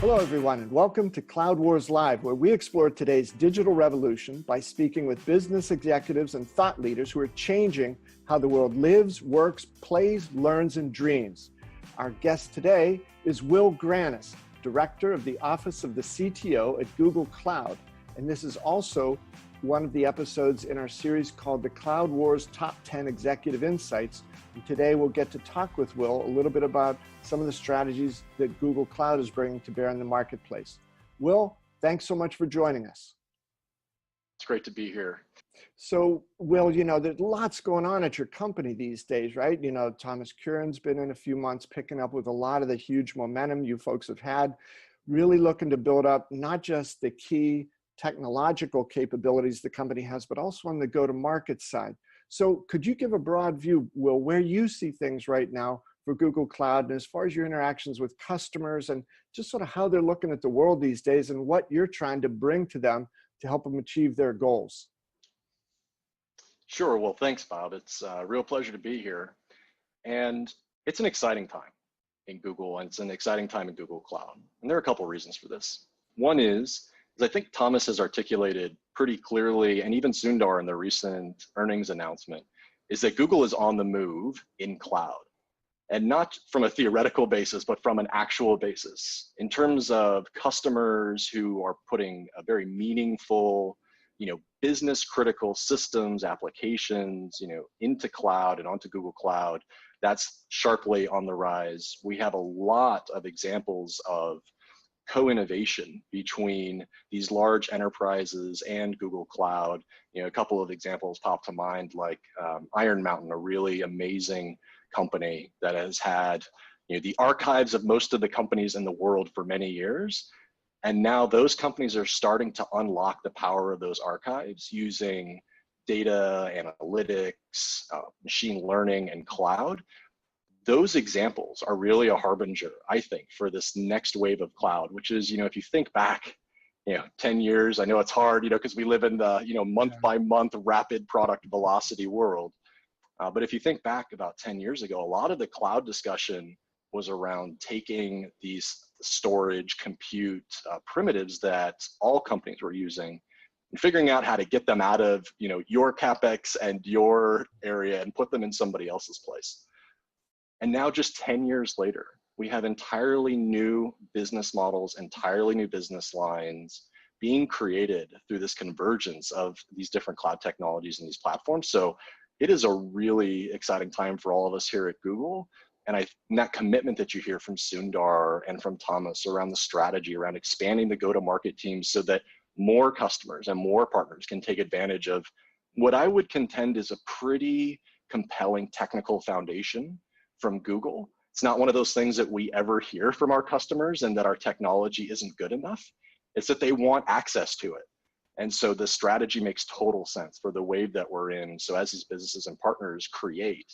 Hello, everyone, and welcome to Cloud Wars Live, where we explore today's digital revolution by speaking with business executives and thought leaders who are changing how the world lives, works, plays, learns, and dreams. Our guest today is Will Grannis, Director of the Office of the CTO at Google Cloud. And this is also one of the episodes in our series called the Cloud Wars Top 10 Executive Insights. And today we'll get to talk with Will a little bit about some of the strategies that Google Cloud is bringing to bear in the marketplace. Will, thanks so much for joining us. It's great to be here. So, Will, there's lots going on at your company these days, right? Thomas Curran's been in a few months picking up with a lot of the huge momentum you folks have had, really looking to build up not just the key technological capabilities the company has, but also on the go-to-market side. So could you give a broad view, Will, where you see things right now for Google Cloud, and as far as your interactions with customers and just sort of how they're looking at the world these days and what you're trying to bring to them to help them achieve their goals? Sure. Well, thanks, Bob. It's a real pleasure to be here. And it's an exciting time in Google, and it's an exciting time in Google Cloud. And there are a couple of reasons for this. One is I think Thomas has articulated pretty clearly, and even Sundar in the recent earnings announcement, is that Google is on the move in cloud. And not from a theoretical basis, but from an actual basis. In terms of customers who are putting a very meaningful, business critical systems, applications, into cloud and onto Google Cloud, that's sharply on the rise. We have a lot of examples of co-innovation between these large enterprises and Google Cloud. A couple of examples pop to mind, like Iron Mountain, a really amazing company that has had the archives of most of the companies in the world for many years. And now those companies are starting to unlock the power of those archives using data, analytics, machine learning, and cloud. Those examples are really a harbinger, I think, for this next wave of cloud, which is, if you think back, 10 years, I know it's hard, because we live in the, month by month rapid product velocity world. But if you think back about 10 years ago, a lot of the cloud discussion was around taking these storage, compute primitives that all companies were using and figuring out how to get them out of, your CapEx and your area and put them in somebody else's place. And now just 10 years later, we have entirely new business models, entirely new business lines being created through this convergence of these different cloud technologies and these platforms. So it is a really exciting time for all of us here at Google. And that commitment that you hear from Sundar and from Thomas around the strategy, around expanding the go-to-market teams so that more customers and more partners can take advantage of what I would contend is a pretty compelling technical foundation from Google. It's not one of those things that we ever hear from our customers and that our technology isn't good enough. It's that they want access to it. And so the strategy makes total sense for the wave that we're in. So as these businesses and partners create,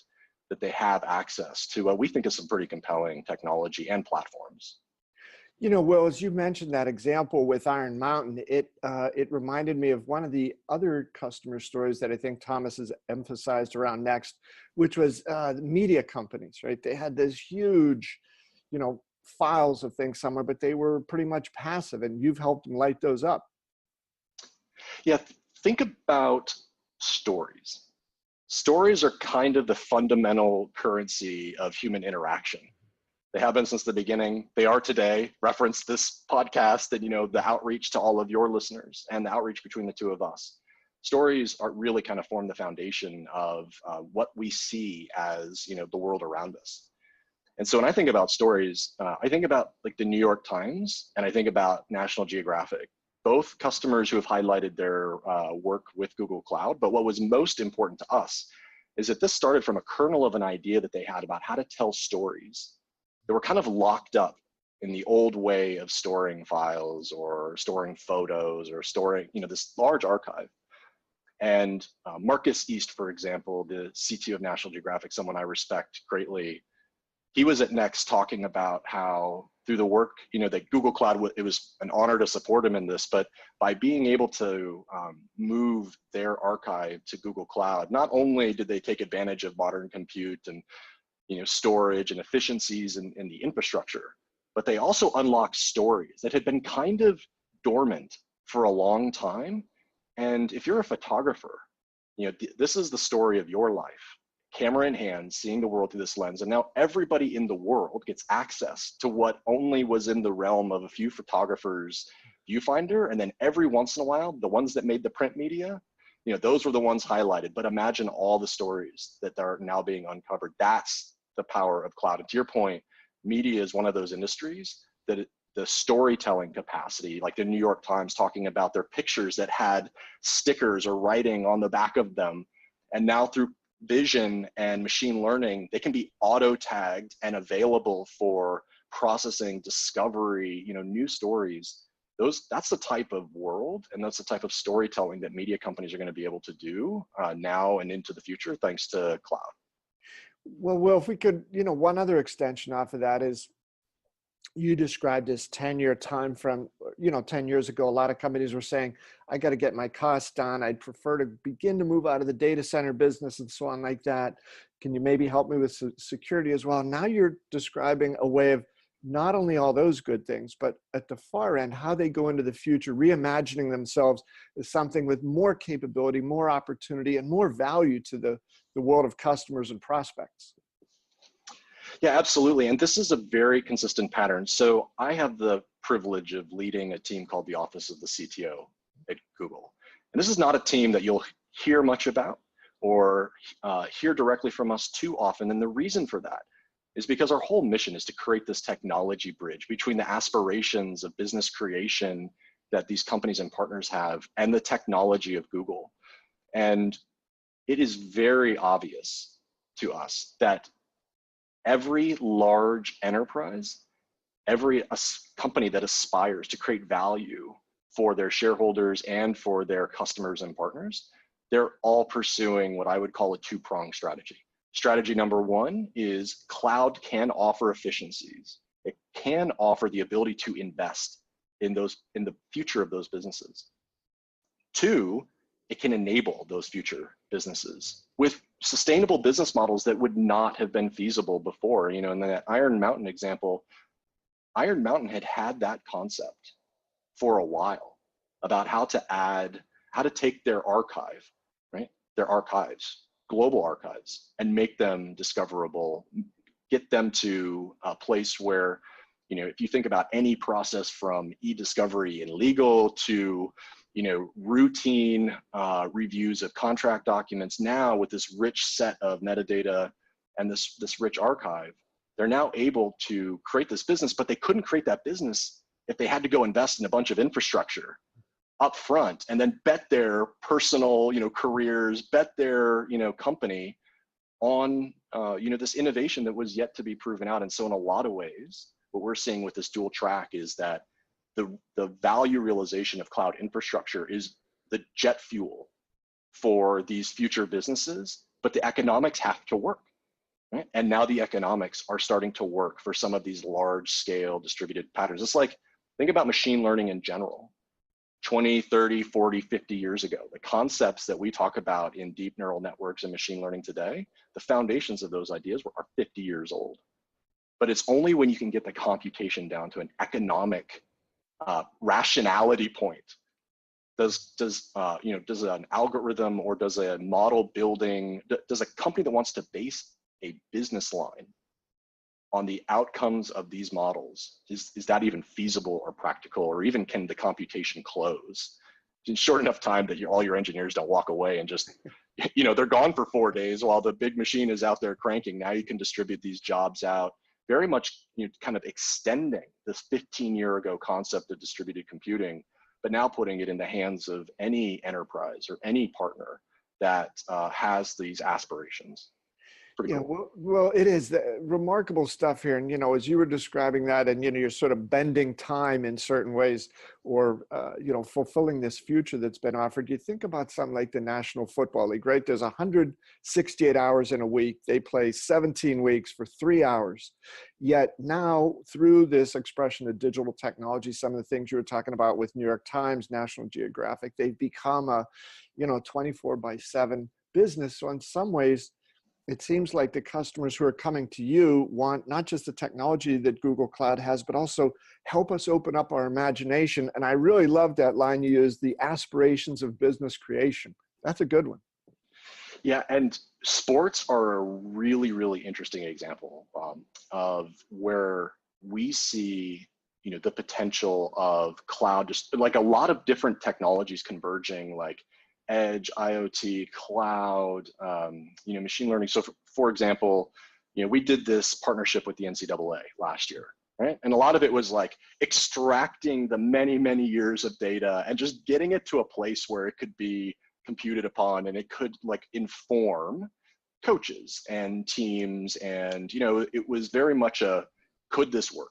that they have access to what we think is some pretty compelling technology and platforms. Will, as you mentioned that example with Iron Mountain, it reminded me of one of the other customer stories that I think Thomas has emphasized around Next, which was media companies, right? They had this huge, files of things somewhere, but they were pretty much passive, and you've helped them light those up. Yeah, think about stories. Stories are kind of the fundamental currency of human interaction. They have been since the beginning. They are today. Reference this podcast and the outreach to all of your listeners and the outreach between the two of us. Stories are really kind of form the foundation of what we see as the world around us. And so when I think about stories, I think about like the New York Times and I think about National Geographic, both customers who have highlighted their work with Google Cloud. But what was most important to us is that this started from a kernel of an idea that they had about how to tell stories that were kind of locked up in the old way of storing files or storing photos or storing, this large archive. And Marcus East, for example, the CTO of National Geographic, someone I respect greatly, he was at Next talking about how through the work, that Google Cloud, it was an honor to support him in this, but by being able to move their archive to Google Cloud, not only did they take advantage of modern compute and storage and efficiencies in the infrastructure, but they also unlock stories that had been kind of dormant for a long time. And if you're a photographer, this is the story of your life, camera in hand, seeing the world through this lens. And now everybody in the world gets access to what only was in the realm of a few photographers' viewfinder. And then every once in a while, the ones that made the print media, those were the ones highlighted. But imagine all the stories that are now being uncovered. That's the power of cloud. And to your point, media is one of those industries that the storytelling capacity, like the New York Times talking about their pictures that had stickers or writing on the back of them. And now through vision and machine learning, they can be auto tagged and available for processing, discovery, new stories. That's the type of world, and that's the type of storytelling that media companies are going to be able to do now and into the future, thanks to cloud. Well, Will, if we could, one other extension off of that is, you described this 10-year time from, 10 years ago, a lot of companies were saying, I got to get my costs down. I'd prefer to begin to move out of the data center business and so on like that. Can you maybe help me with security as well? Now you're describing a way of not only all those good things, but at the far end, how they go into the future, reimagining themselves as something with more capability, more opportunity, and more value to the world of customers and prospects. Yeah, absolutely. And this is a very consistent pattern. So I have the privilege of leading a team called the Office of the CTO at Google. And this is not a team that you'll hear much about or hear directly from us too often. And the reason for that is because our whole mission is to create this technology bridge between the aspirations of business creation that these companies and partners have and the technology of Google. And it is very obvious to us that every large enterprise, every company that aspires to create value for their shareholders and for their customers and partners, they're all pursuing what I would call a two-pronged strategy. Strategy number one is cloud can offer efficiencies. It can offer the ability to invest in the future of those businesses. Two, it can enable those future businesses with sustainable business models that would not have been feasible before. In that Iron Mountain example, Iron Mountain had that concept for a while about how to take their archive, right? Their archives, global archives, and make them discoverable, get them to a place where, if you think about any process from e-discovery in legal to routine reviews of contract documents, now with this rich set of metadata and this rich archive, they're now able to create this business, but they couldn't create that business if they had to go invest in a bunch of infrastructure up front and then bet their personal, careers, bet their, company on, this innovation that was yet to be proven out. And so in a lot of ways, what we're seeing with this dual track is that the value realization of cloud infrastructure is the jet fuel for these future businesses, but the economics have to work, right? And now the economics are starting to work for some of these large scale distributed patterns. It's like, think about machine learning in general. 20, 30, 40, 50 years ago, the concepts that we talk about in deep neural networks and machine learning today, the foundations of those ideas are 50 years old. But it's only when you can get the computation down to an economic rationality point. Does an algorithm or does a model building, does a company that wants to base a business line on the outcomes of these models, is that even feasible or practical, or even can the computation close in short enough time that all your engineers don't walk away and just, they're gone for 4 days while the big machine is out there cranking. Now you can distribute these jobs out, very much kind of extending this 15-year ago concept of distributed computing, but now putting it in the hands of any enterprise or any partner that has these aspirations. Pretty cool. Well, it is remarkable stuff here. And, as you were describing that and, you're sort of bending time in certain ways or, fulfilling this future that's been offered. You think about something like the National Football League, right? There's 168 hours in a week. They play 17 weeks for 3 hours. Yet now through this expression of digital technology, some of the things you were talking about with New York Times, National Geographic, they've become a, 24/7 business. So in some ways, It seems like the customers who are coming to you want not just the technology that Google Cloud has, but also help us open up our imagination. And I really love that line you used, the aspirations of business creation. That's a good one. Yeah, and sports are a really, really interesting example of where we see, the potential of cloud, just like a lot of different technologies converging, like edge, IoT, cloud, machine learning. So, for example, we did this partnership with the NCAA last year, right? And a lot of it was like extracting the many, many years of data and just getting it to a place where it could be computed upon and it could like inform coaches and teams. And, it was very much could this work?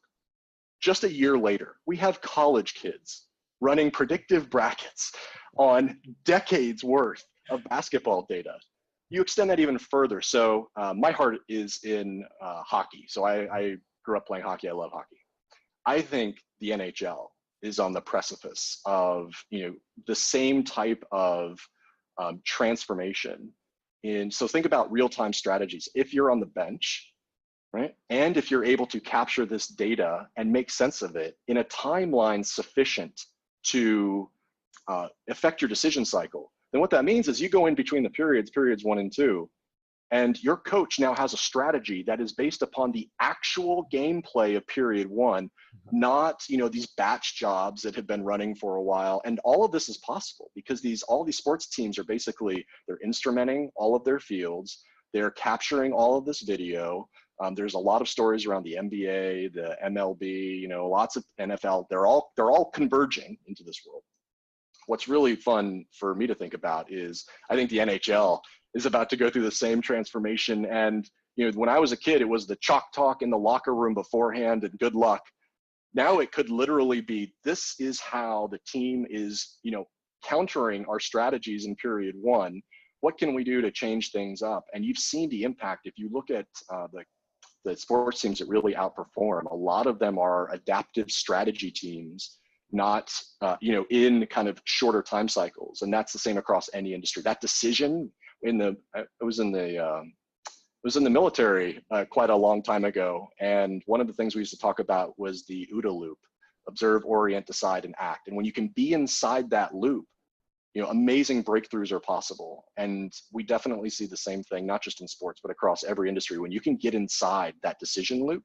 Just a year later, we have college kids running predictive brackets on decades worth of basketball data. You extend that even further. So my heart is in hockey. So I grew up playing hockey. I love hockey. I think the NHL is on the precipice of, the same type of transformation. So think about real-time strategies. If you're on the bench, right? And if you're able to capture this data and make sense of it in a timeline sufficient to affect your decision cycle, then what that means is you go in between the periods 1 and 2, and your coach now has a strategy that is based upon the actual gameplay of period 1, not, these batch jobs that have been running for a while. And all of this is possible because all these sports teams are basically, they're instrumenting all of their fields. They're capturing all of this video. There's a lot of stories around the NBA, the MLB, lots of NFL. They're all converging into this world. What's really fun for me to think about is I think the NHL is about to go through the same transformation. And when I was a kid, it was the chalk talk in the locker room beforehand and good luck. Now it could literally be, this is how the team is, countering our strategies in period 1. What can we do to change things up? And you've seen the impact. If you look at the sports teams that really outperform, a lot of them are adaptive strategy teams, not in kind of shorter time cycles. And that's the same across any industry. That decision it was in the military quite a long time ago. And one of the things we used to talk about was the OODA loop: observe, orient, decide, and act. And when you can be inside that loop, amazing breakthroughs are possible. And we definitely see the same thing, not just in sports, but across every industry. When you can get inside that decision loop,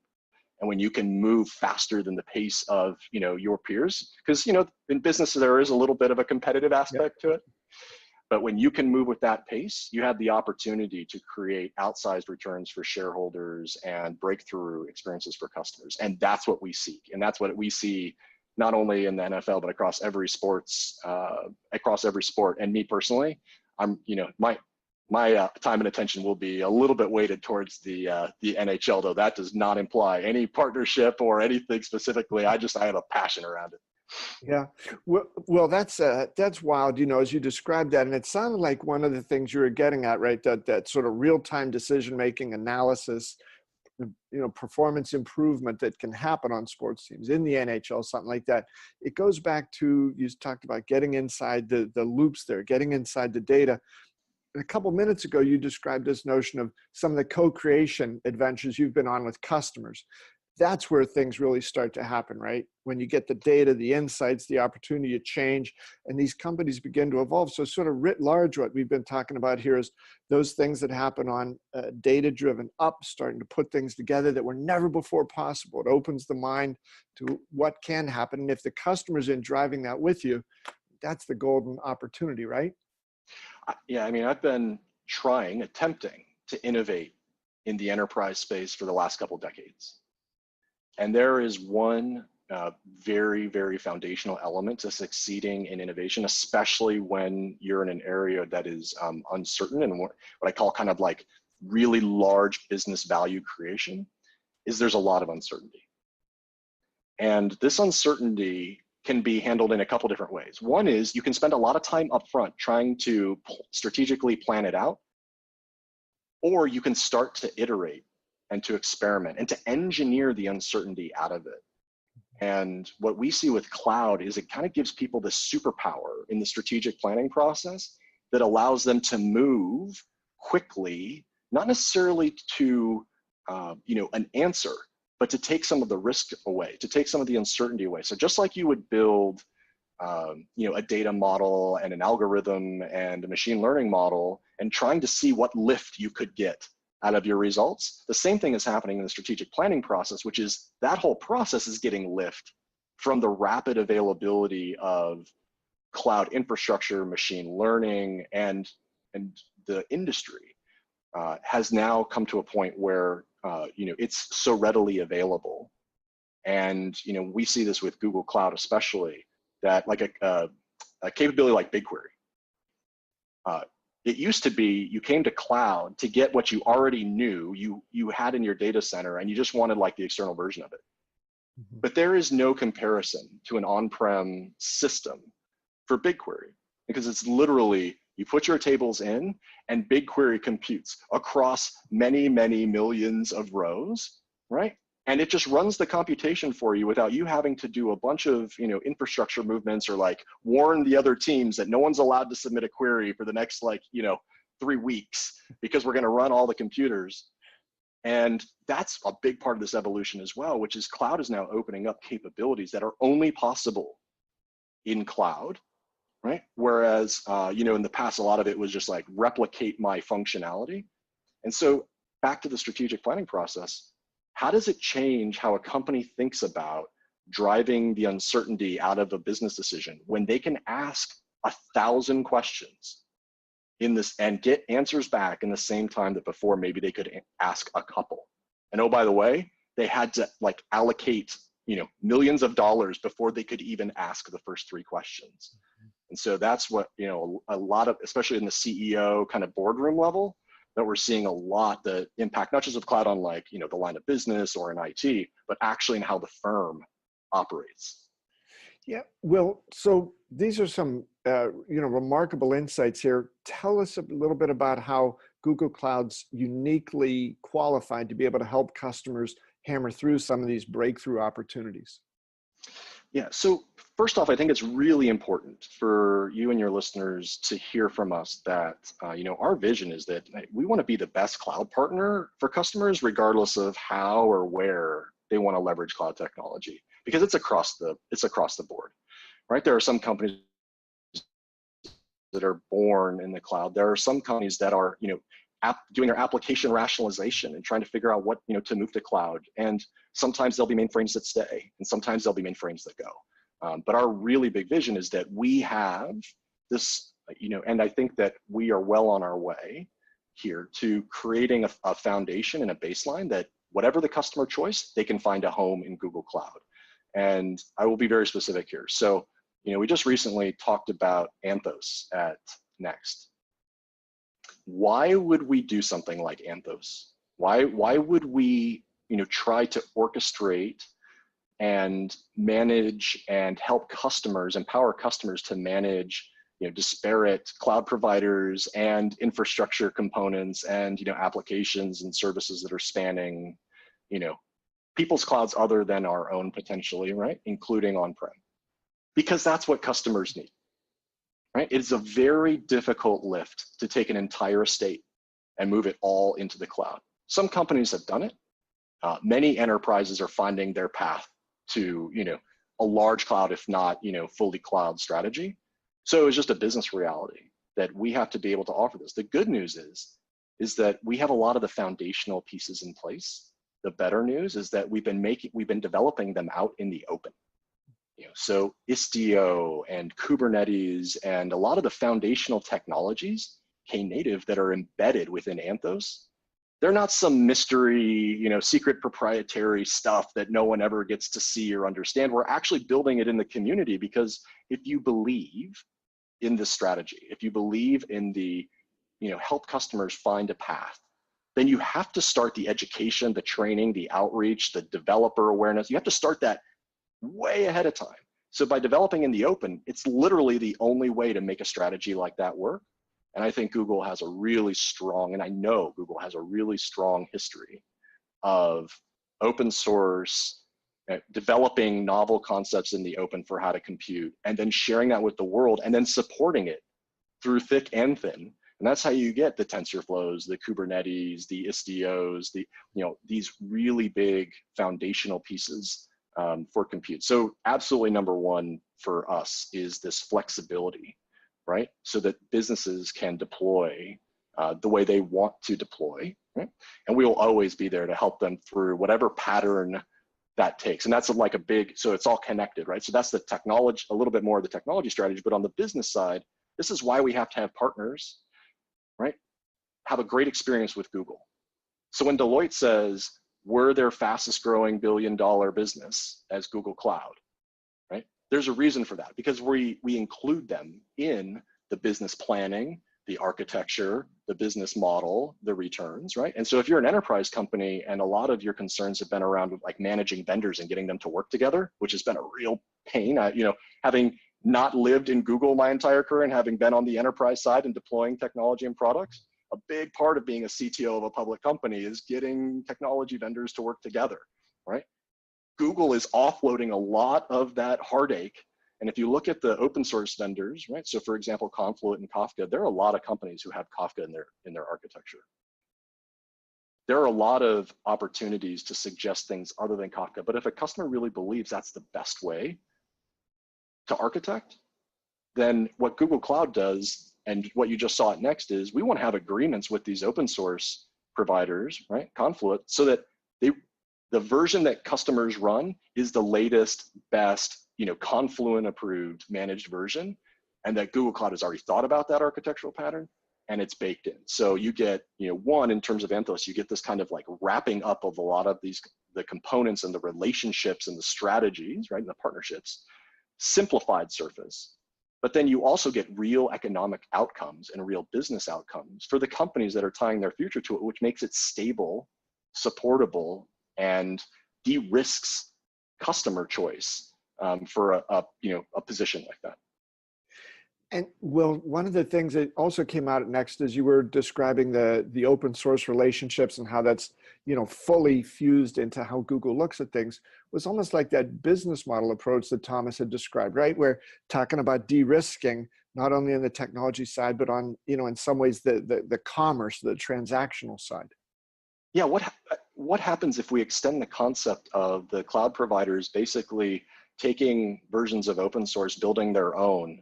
and when you can move faster than the pace of, your peers, because, in business, there is a little bit of a competitive aspect to it. But when you can move with that pace, you have the opportunity to create outsized returns for shareholders and breakthrough experiences for customers. And that's what we seek. And that's what we see not only in the NFL, but across every sport. And me personally, my time and attention will be a little bit weighted towards the NHL, though that does not imply any partnership or anything specifically. I have a passion around it. Yeah, well, that's wild, as you described that, and it sounded like one of the things you were getting at, right? That sort of real-time decision-making analysis, performance improvement that can happen on sports teams in the NHL, something like that. It goes back to, you talked about getting inside the loops there, getting inside the data. A couple minutes ago, you described this notion of some of the co-creation adventures you've been on with customers. That's where things really start to happen, right? When you get the data, the insights, the opportunity to change, and these companies begin to evolve. So sort of writ large, what we've been talking about here is those things that happen on data-driven up, starting to put things together that were never before possible. It opens the mind to what can happen. And if the customer's in driving that with you, that's the golden opportunity, right? Yeah, I've been attempting to innovate in the enterprise space for the last couple decades. And there is one very, very foundational element to succeeding in innovation, especially when you're in an area that is uncertain and what I call kind of like really large business value creation, is there's a lot of uncertainty. And this uncertainty can be handled in a couple different ways. One is you can spend a lot of time upfront trying to strategically plan it out, or you can start to iterate and to experiment and to engineer the uncertainty out of it. And what we see with cloud is it kind of gives people this superpower in the strategic planning process that allows them to move quickly not necessarily to, an answer, but to take some of the risk away, to take some of the uncertainty away. So just like you would build, a data model and an algorithm and a machine learning model and trying to see what lift you could get out of your results, the same thing is happening in the strategic planning process, which is that whole process is getting lift from the rapid availability of cloud infrastructure, machine learning, and the industry has now come to a point where it's so readily available. And we see this with Google Cloud especially, that like a capability like BigQuery. It used to be you came to cloud to get what you already knew you had in your data center, and you just wanted like the external version of it. Mm-hmm. But there is no comparison to an on-prem system for BigQuery, because it's literally you put your tables in and BigQuery computes across many, many millions of rows, right? And it just runs the computation for you without you having to do a bunch of infrastructure movements or like warn the other teams that no one's allowed to submit a query for the next 3 weeks because we're going to run all the computers. And that's a big part of this evolution as well, which is cloud is now opening up capabilities that are only possible in cloud, right? Whereas in the past, a lot of it was just like replicate my functionality. And so back to the strategic planning process, how does it change how a company thinks about driving the uncertainty out of a business decision when they can ask 1,000 questions in this and get answers back in the same time that before maybe they could ask a couple? And oh, by the way, they had to like allocate millions of dollars before they could even ask the first 3 questions. And so that's what a lot of, especially in the CEO kind of boardroom level, that we're seeing a lot the impact, not just of cloud on like, the line of business or in IT, but actually in how the firm operates. Yeah, well, so these are some, remarkable insights here. Tell us a little bit about how Google Cloud's uniquely qualified to be able to help customers hammer through some of these breakthrough opportunities. Yeah, so first off, I think it's really important for you and your listeners to hear from us that, our vision is that we want to be the best cloud partner for customers, regardless of how or where they want to leverage cloud technology, because it's across the board, right? There are some companies that are born in the cloud. There are some companies that are, doing their application rationalization and trying to figure out what, to move to cloud. And sometimes there'll be mainframes that stay, and sometimes there'll be mainframes that go. But our really big vision is that we have this, and I think that we are well on our way here to creating a foundation and a baseline that whatever the customer choice, they can find a home in Google Cloud. And I will be very specific here. So, we just recently talked about Anthos at Next. Why would we do something like Anthos? Why would we, try to orchestrate and manage and help customers, empower customers to manage, disparate cloud providers and infrastructure components and, applications and services that are spanning, people's clouds other than our own potentially, right? Including on-prem, because that's what customers need. Right? It's a very difficult lift to take an entire estate and move it all into the cloud. Some companies have done it. Many enterprises are finding their path to, a large cloud, if not, fully cloud strategy. So it's just a business reality that we have to be able to offer this. The good news is that we have a lot of the foundational pieces in place. The better news is that we've been developing them out in the open. So Istio and Kubernetes and a lot of the foundational technologies, Knative, that are embedded within Anthos, they're not some mystery, secret proprietary stuff that no one ever gets to see or understand. We're actually building it in the community, because if you believe in this strategy, if you believe in the, help customers find a path, then you have to start the education, the training, the outreach, the developer awareness. You have to start that way ahead of time. So by developing in the open, it's literally the only way to make a strategy like that work. And I think Google has a really strong, and I know Google has a really strong history of open source, developing novel concepts in the open for how to compute, and then sharing that with the world, and then supporting it through thick and thin And that's how you get the TensorFlows, the Kubernetes, the Istios, these really big foundational pieces for compute. So absolutely number one for us is this flexibility, right? So that businesses can deploy the way they want to deploy, right? And we will always be there to help them through whatever pattern that takes. And that's like a big, so it's all connected, right? So that's the technology, a little bit more of the technology strategy, but on the business side, this is why we have to have partners, right? Have a great experience with Google. So when Deloitte says we're their fastest growing billion-dollar business as Google Cloud, right? There's a reason for that, because we include them in the business planning, the architecture, the business model, the returns, right? And so if you're an enterprise company and a lot of your concerns have been around like managing vendors and getting them to work together, which has been a real pain, having not lived in Google my entire career and having been on the enterprise side and deploying technology and products, a big part of being a CTO of a public company is getting technology vendors to work together, right? Google is offloading a lot of that heartache. And if you look at the open source vendors, right? So for example, Confluent and Kafka, there are a lot of companies who have Kafka in their architecture. There are a lot of opportunities to suggest things other than Kafka, but if a customer really believes that's the best way to architect, then what Google Cloud does, and what you just saw it next, is we want to have agreements with these open source providers, right? Confluent, so that the version that customers run is the latest, best, Confluent approved managed version, and that Google Cloud has already thought about that architectural pattern and it's baked in. So you get, one, in terms of Anthos, you get this kind of like wrapping up of a lot of the components and the relationships and the strategies, right? And the partnerships, simplified surface. But then you also get real economic outcomes and real business outcomes for the companies that are tying their future to it, which makes it stable, supportable, and de-risks customer choice for a position like that. And well, one of the things that also came out next is you were describing the open source relationships and how that's fully fused into how Google looks at things, was almost like that business model approach that Thomas had described, right? We're talking about de-risking not only on the technology side, but on in some ways the commerce, the transactional side. Yeah, what happens if we extend the concept of the cloud providers basically taking versions of open source, building their own,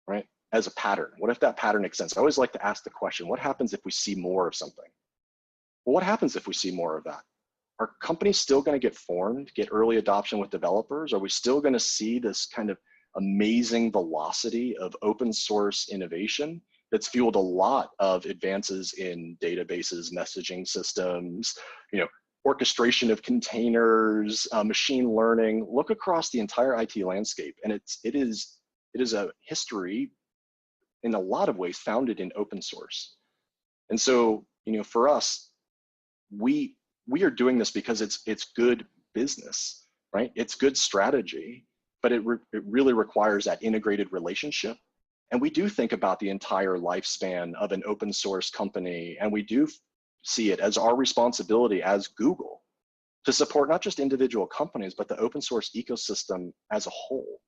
right, as a pattern? What if that pattern extends? I always like to ask the question, what happens if we see more of something? Well, what happens if we see more of that? Are companies still going to get formed, get early adoption with developers? Are we still going to see this kind of amazing velocity of open source innovation that's fueled a lot of advances in databases, messaging systems, orchestration of containers, machine learning? Look across the entire IT landscape, and it is a history in a lot of ways founded in open source. And so, for us, we are doing this because it's good business, right? It's good strategy, but it really requires that integrated relationship. And we do think about the entire lifespan of an open source company, and we do see it as our responsibility as Google to support not just individual companies, but the open source ecosystem as a whole.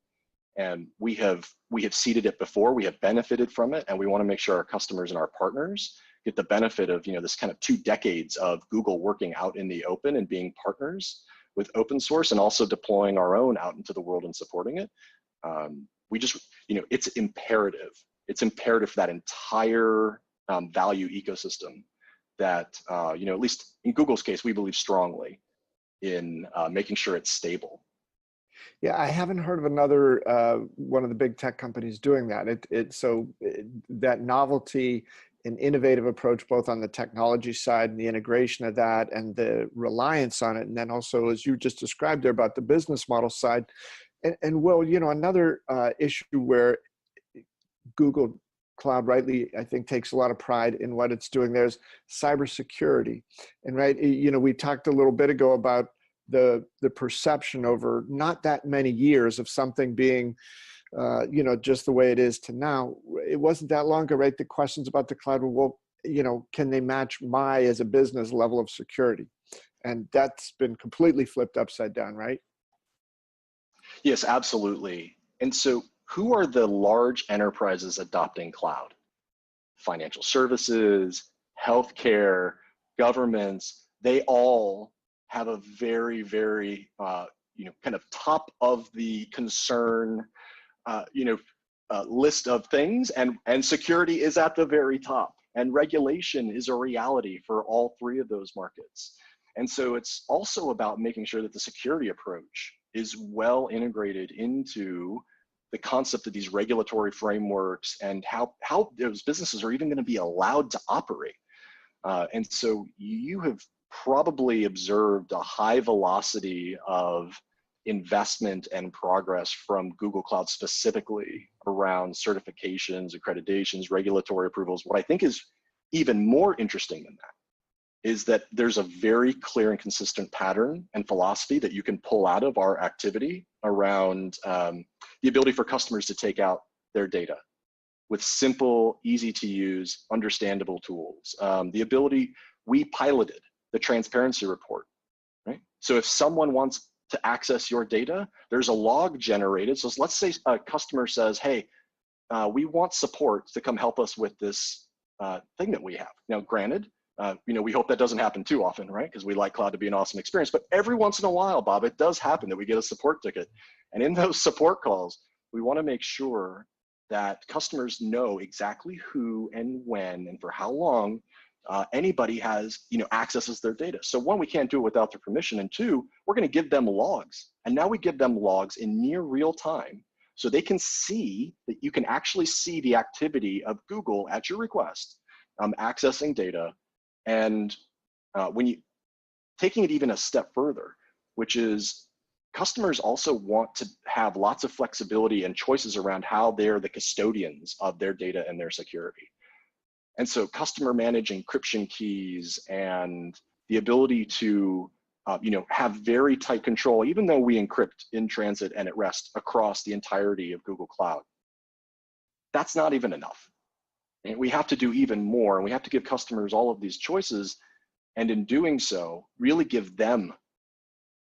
And we have seeded it before, we have benefited from it, and we want to make sure our customers and our partners get the benefit of this kind of 2 decades of Google working out in the open and being partners with open source, and also deploying our own out into the world and supporting it. We just, it's imperative. It's imperative for that entire value ecosystem that, at least in Google's case, we believe strongly in making sure it's stable. Yeah, I haven't heard of another one of the big tech companies doing that. That novelty and innovative approach, both on the technology side and the integration of that and the reliance on it, and then also, as you just described there, about the business model side. And well, another issue where Google Cloud rightly, I think, takes a lot of pride in what it's doing there is cybersecurity. And right, we talked a little bit ago about the perception over not that many years of something being, just the way it is to now. It wasn't that long ago, right? The questions about the cloud were, well, can they match my, as a business, level of security? And that's been completely flipped upside down, right? Yes, absolutely. And so who are the large enterprises adopting cloud? financial services, healthcare, governments, they all have a very, very, kind of top of the concern, list of things, and security is at the very top, and regulation is a reality for all three of those markets. And so it's also about making sure that the security approach is well integrated into the concept of these regulatory frameworks and how those businesses are even going to be allowed to operate. And so you have probably observed a high velocity of investment and progress from Google Cloud specifically around certifications, accreditations, regulatory approvals. What I think is even more interesting than that is that there's a very clear and consistent pattern and philosophy that you can pull out of our activity around the ability for customers to take out their data with simple, easy to use, understandable tools. The ability, we piloted the transparency report, right? So if someone wants to access your data, there's a log generated. So let's say a customer says, hey, we want support to come help us with this thing that we have. Now, granted, we hope that doesn't happen too often, right? Because we like cloud to be an awesome experience, but every once in a while, Bob, it does happen that we get a support ticket. And in those support calls, we want to make sure that customers know exactly who and when and for how long anybody has, accesses their data. So one, we can't do it without their permission. And two, we're going to give them logs. And now we give them logs in near real time so they can see that you can actually see the activity of Google at your request, accessing data. And when you taking it even a step further, which is customers also want to have lots of flexibility and choices around how they're the custodians of their data and their security. And so customer managed encryption keys and the ability to have very tight control, even though we encrypt in transit and at rest across the entirety of Google Cloud. That's not even enough. And we have to do even more, and we have to give customers all of these choices, and in doing so, really give them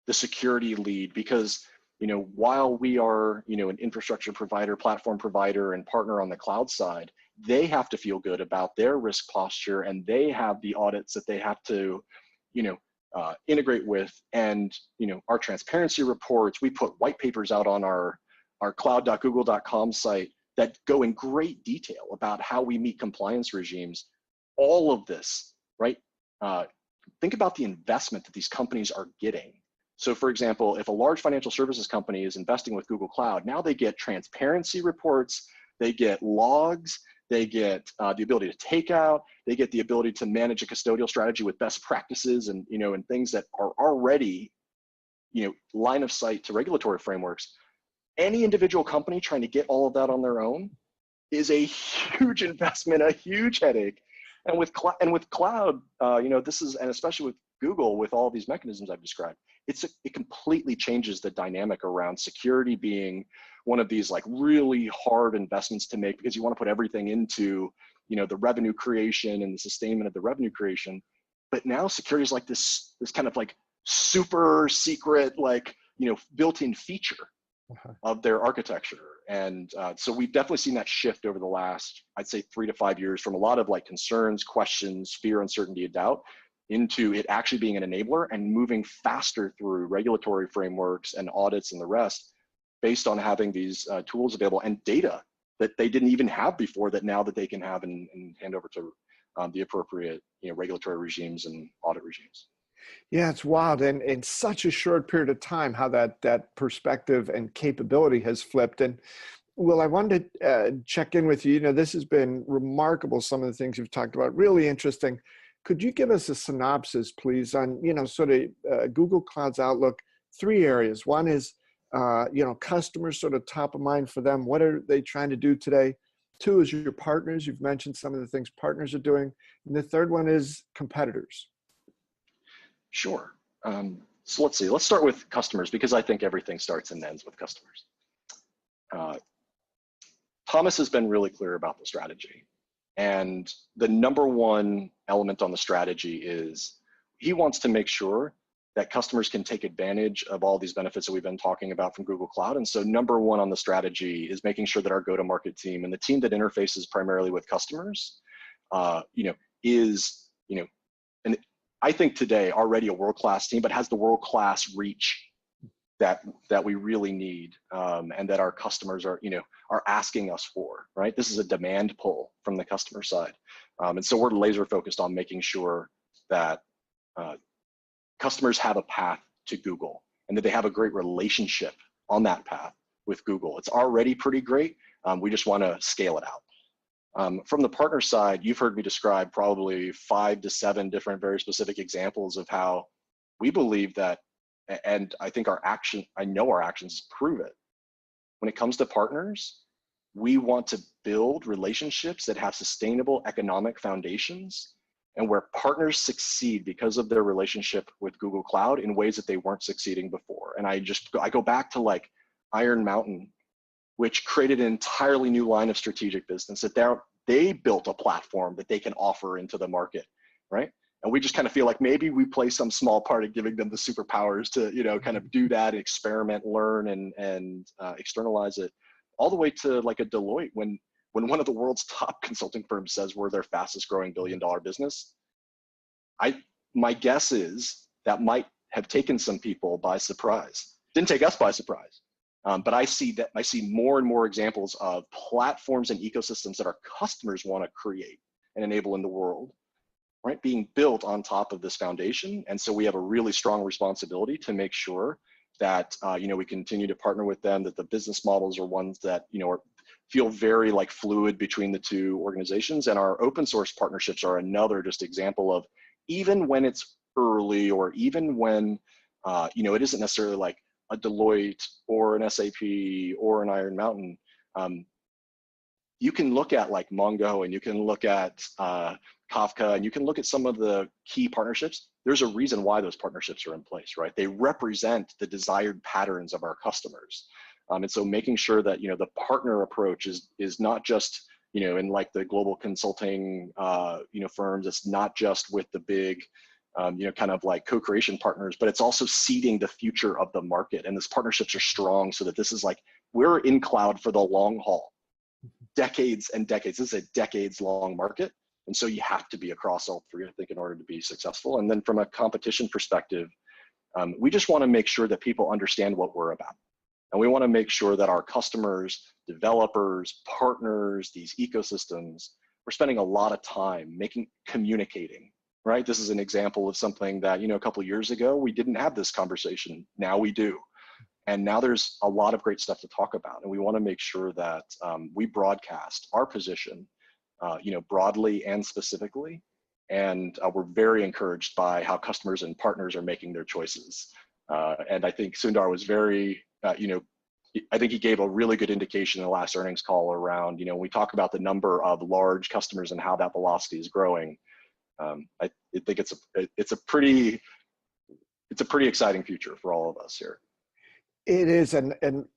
the security lead, because while we are an infrastructure provider, platform provider, and partner on the cloud side, they have to feel good about their risk posture, and they have the audits that they have to integrate with. And our transparency reports, we put white papers out on our cloud.google.com site that go in great detail about how we meet compliance regimes. All of this, right? Think about the investment that these companies are getting. So for example, if a large financial services company is investing with Google Cloud, now they get transparency reports, they get logs, they get the ability to take out, they get the ability to manage a custodial strategy with best practices and, and things that are already, line of sight to regulatory frameworks. Any individual company trying to get all of that on their own is a huge investment, a huge headache. And with cloud, this is, and especially with Google, with all these mechanisms I've described, it completely changes the dynamic around security being one of these like really hard investments to make, because you want to put everything into, the revenue creation and the sustainment of the revenue creation. But now security is like this kind of like super secret, like, built-in feature of their architecture. And so we've definitely seen that shift over the last, I'd say 3 to 5 years, from a lot of like concerns, questions, fear, uncertainty, and doubt, into it actually being an enabler and moving faster through regulatory frameworks and audits and the rest, based on having these tools available and data that they didn't even have before, that now that they can have and hand over to the appropriate regulatory regimes and audit regimes. Yeah, it's wild, and in such a short period of time, how that perspective and capability has flipped. And Will, I wanted to check in with you. This has been remarkable. Some of the things you've talked about, really interesting. Could you give us a synopsis, please, on sort of Google Cloud's outlook? 3 areas. One is customers, sort of top of mind for them. What are they trying to do today? 2 is your partners. You've mentioned some of the things partners are doing. And the 3rd one is competitors. Sure. So let's see. Let's start with customers, because I think everything starts and ends with customers. Thomas has been really clear about the strategy. And the #1 element on the strategy is he wants to make sure that customers can take advantage of all these benefits that we've been talking about from Google Cloud. And so #1 on the strategy is making sure that our go-to-market team and the team that interfaces primarily with customers is, and I think today already a world-class team, but has the world-class reach that we really need, and that our customers are asking us for, right? This is a demand pull from the customer side. And so we're laser focused on making sure that customers have a path to Google and that they have a great relationship on that path with Google. It's already pretty great. We just want to scale it out. From the partner side, you've heard me describe probably 5 to 7 different very specific examples of how we believe that, and I think I know our actions prove it. When it comes to partners, we want to build relationships that have sustainable economic foundations and where partners succeed because of their relationship with Google Cloud in ways that they weren't succeeding before. And I go back to like Iron Mountain, which created an entirely new line of strategic business that they built a platform that they can offer into the market, right? And we just kind of feel like maybe we play some small part in giving them the superpowers to, kind of do that, experiment, learn, and externalize it, all the way to like a Deloitte when one of the world's top consulting firms says we're their fastest growing billion-dollar business. My guess is that might have taken some people by surprise. Didn't take us by surprise. But I see more and more examples of platforms and ecosystems that our customers want to create and enable in the world, right, being built on top of this foundation. And so we have a really strong responsibility to make sure that we continue to partner with them, that the business models are ones that feel very like fluid between the two organizations. And our open source partnerships are another just example of, even when it's early, or even when it isn't necessarily like a Deloitte or an SAP or an Iron Mountain, you can look at like Mongo, and you can look at Kafka, and you can look at some of the key partnerships. There's a reason why those partnerships are in place, right? They represent the desired patterns of our customers. And so making sure that, the partner approach is not just, in like the global consulting, firms, it's not just with the big, kind of like co-creation partners, but it's also seeding the future of the market. And these partnerships are strong so that this is like, we're in cloud for the long haul, decades and decades. This is a decades long market. And so you have to be across all three, I think, in order to be successful. And then from a competition perspective, we just want to make sure that people understand what we're about. And we want to make sure that our customers, developers, partners, these ecosystems, we're spending a lot of time communicating, right? This is an example of something that, a couple of years ago, we didn't have this conversation. Now we do. And now there's a lot of great stuff to talk about. And we want to make sure that we broadcast our position, broadly and specifically. And we're very encouraged by how customers and partners are making their choices. And I think Sundar was very, I think he gave a really good indication in the last earnings call around, when we talk about the number of large customers and how that velocity is growing. I think it's a pretty exciting future for all of us here. It is, and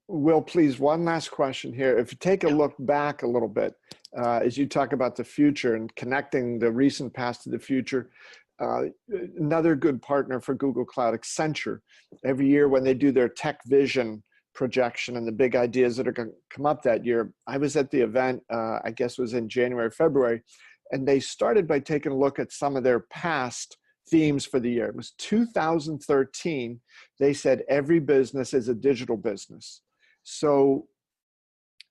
Will, please, one last question here. If you take a look back a little bit, as you talk about the future and connecting the recent past to the future, another good partner for Google Cloud, Accenture, every year when they do their tech vision projection and the big ideas that are going to come up that year, I was at the event, I guess it was in January, February, and they started by taking a look at some of their past themes for the year. It was 2013. They said every business is a digital business. So,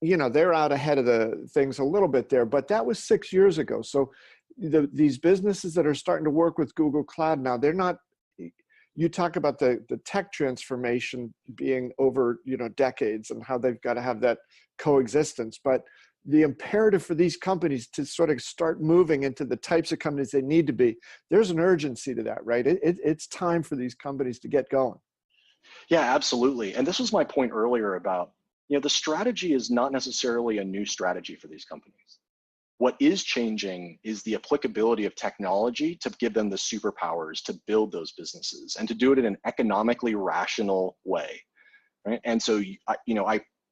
they're out ahead of the things a little bit there, but that was 6 years ago. So these businesses that are starting to work with Google Cloud now, they're not, you talk about the tech transformation being over, decades and how they've got to have that coexistence, but the imperative for these companies to sort of start moving into the types of companies they need to be, there's an urgency to that, right? It's time for these companies to get going. Yeah, absolutely. And this was my point earlier about, the strategy is not necessarily a new strategy for these companies. What is changing is the applicability of technology to give them the superpowers to build those businesses and to do it in an economically rational way, right? And so,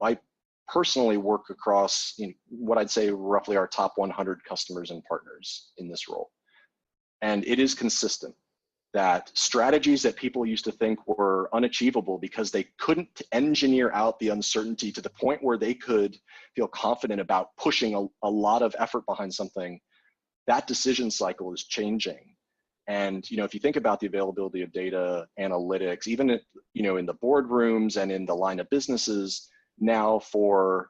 I personally work across what I'd say roughly our top 100 customers and partners in this role. And it is consistent that strategies that people used to think were unachievable because they couldn't engineer out the uncertainty to the point where they could feel confident about pushing a lot of effort behind something, that decision cycle is changing. And if you think about the availability of data analytics, even in the boardrooms and in the line of businesses now, for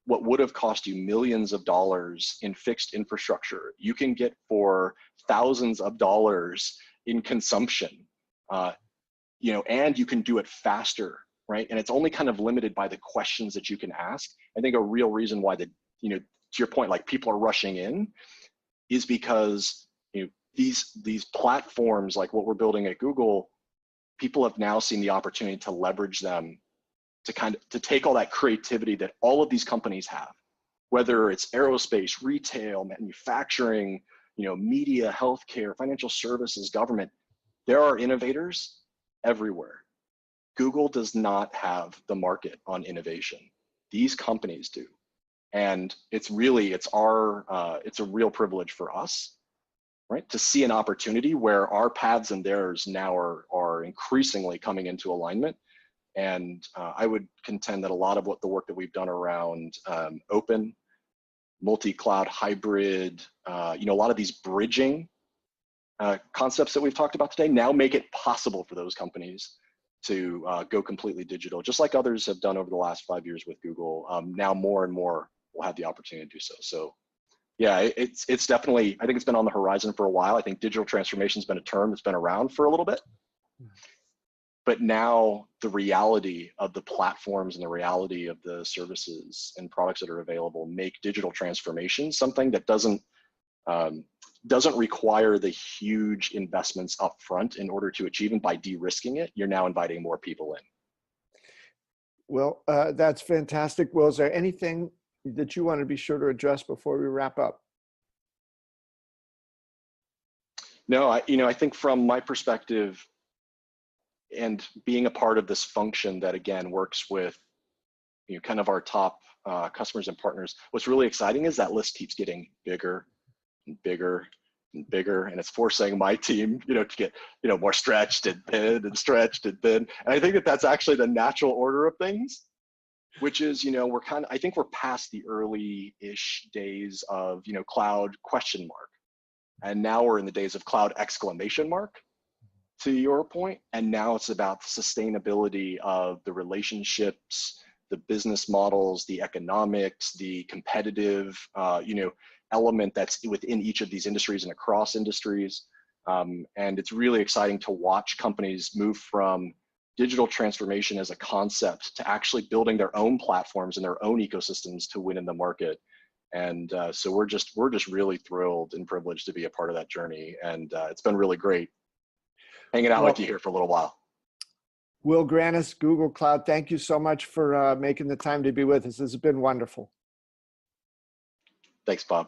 what would have cost you millions of dollars in fixed infrastructure, you can get for thousands of dollars in consumption, and you can do it faster, right? And it's only kind of limited by the questions that you can ask. I think a real reason why to your point, like people are rushing in, is because these platforms, like what we're building at Google, people have now seen the opportunity to leverage them to take all that creativity that all of these companies have, whether it's aerospace, retail, manufacturing, media, healthcare, financial services, government. There are innovators everywhere. Google does not have the market on innovation. These companies do. And it's a real privilege for us, right, to see an opportunity where our paths and theirs now are increasingly coming into alignment. And I would contend that a lot of the work that we've done around open, multi-cloud, hybrid, a lot of these bridging concepts that we've talked about today now make it possible for those companies to go completely digital, just like others have done over the last 5 years with Google. Now more and more will have the opportunity to do so. So yeah, it's definitely, I think it's been on the horizon for a while. I think digital transformation has been a term that's been around for a little bit. But now the reality of the platforms and the reality of the services and products that are available make digital transformation something that doesn't require the huge investments up front in order to achieve. And by de-risking it, you're now inviting more people in. Well, that's fantastic. Will, is there anything that you want to be sure to address before we wrap up? No, I think from my perspective, and being a part of this function that again works with kind of our top customers and partners, what's really exciting is that list keeps getting bigger and bigger and bigger, and it's forcing my team to get more stretched and thin and stretched and thin. And I think that that's actually the natural order of things, which is I think we're past the early-ish days of cloud question mark, and now we're in the days of cloud exclamation mark, to your point. And now it's about the sustainability of the relationships, the business models, the economics, the competitive element that's within each of these industries and across industries. And it's really exciting to watch companies move from digital transformation as a concept to actually building their own platforms and their own ecosystems to win in the market. And so we're just really thrilled and privileged to be a part of that journey. And it's been really great hanging out with you here for a little while. Will Grannis, Google Cloud, thank you so much for making the time to be with us. This has been wonderful. Thanks, Bob.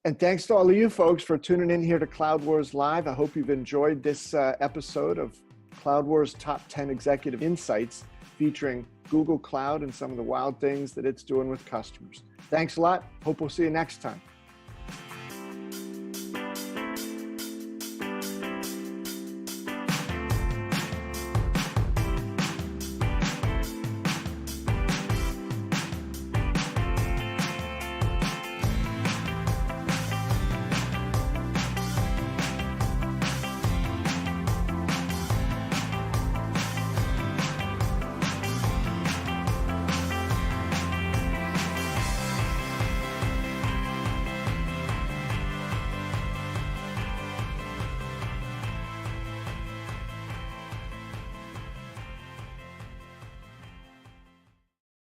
And thanks to all of you folks for tuning in here to Cloud Wars Live. I hope you've enjoyed this episode of Cloud Wars Top 10 Executive Insights, featuring Google Cloud and some of the wild things that it's doing with customers. Thanks a lot. Hope we'll see you next time.